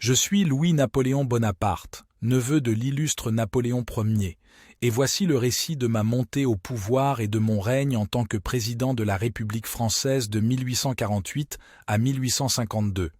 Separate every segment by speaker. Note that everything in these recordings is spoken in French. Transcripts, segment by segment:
Speaker 1: Je suis Louis-Napoléon Bonaparte, neveu de l'illustre Napoléon Ier, et voici le récit de ma montée au pouvoir et de mon règne en tant que président de la République française de 1848 à 1852.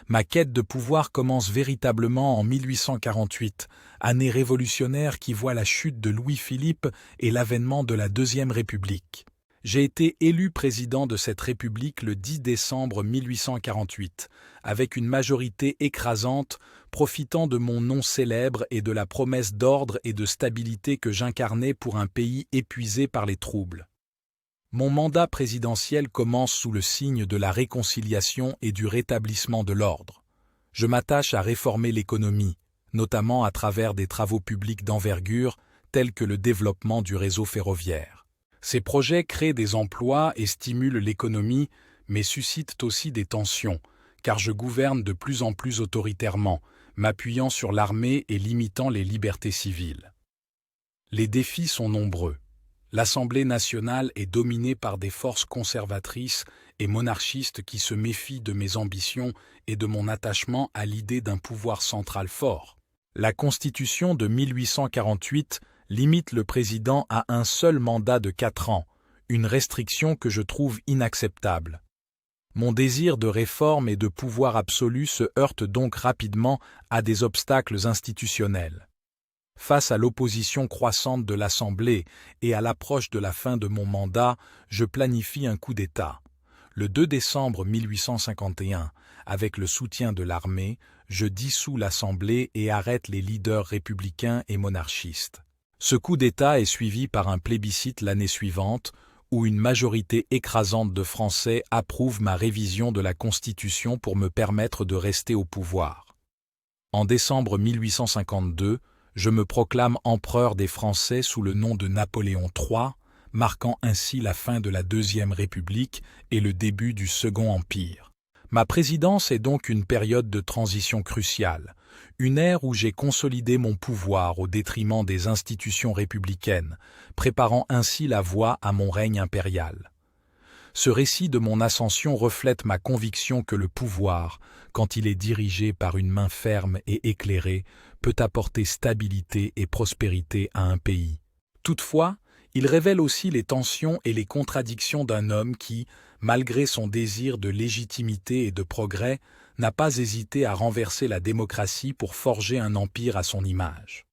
Speaker 1: Ma quête de pouvoir commence véritablement en 1848, année révolutionnaire qui voit la chute de Louis-Philippe et l'avènement de la Deuxième République. J'ai été élu président de cette République le 10 décembre 1848, avec une majorité écrasante, profitant de mon nom célèbre et de la promesse d'ordre et de stabilité que j'incarnais pour un pays épuisé par les troubles. Mon mandat présidentiel commence sous le signe de la réconciliation et du rétablissement de l'ordre. Je m'attache à réformer l'économie, notamment à travers des travaux publics d'envergure tels que le développement du réseau ferroviaire. Ces projets créent des emplois et stimulent l'économie, mais suscitent aussi des tensions, car je gouverne de plus en plus autoritairement, m'appuyant sur l'armée et limitant les libertés civiles. Les défis sont nombreux. L'Assemblée nationale est dominée par des forces conservatrices et monarchistes qui se méfient de mes ambitions et de mon attachement à l'idée d'un pouvoir central fort. La Constitution de 1848 limite le président à un seul mandat de 4 ans, une restriction que je trouve inacceptable. Mon désir de réforme et de pouvoir absolu se heurte donc rapidement à des obstacles institutionnels. Face à l'opposition croissante de l'Assemblée et à l'approche de la fin de mon mandat, je planifie un coup d'État. Le 2 décembre 1851, avec le soutien de l'armée, je dissous l'Assemblée et arrête les leaders républicains et monarchistes. Ce coup d'État est suivi par un plébiscite l'année suivante, où une majorité écrasante de Français approuve ma révision de la Constitution pour me permettre de rester au pouvoir. En décembre 1852, je me proclame empereur des Français sous le nom de Napoléon III, marquant ainsi la fin de la Deuxième République et le début du Second Empire. Ma présidence est donc une période de transition cruciale, une ère où j'ai consolidé mon pouvoir au détriment des institutions républicaines, préparant ainsi la voie à mon règne impérial. Ce récit de mon ascension reflète ma conviction que le pouvoir, quand il est dirigé par une main ferme et éclairée, peut apporter stabilité et prospérité à un pays. Toutefois, il révèle aussi les tensions et les contradictions d'un homme qui, malgré son désir de légitimité et de progrès, n'a pas hésité à renverser la démocratie pour forger un empire à son image.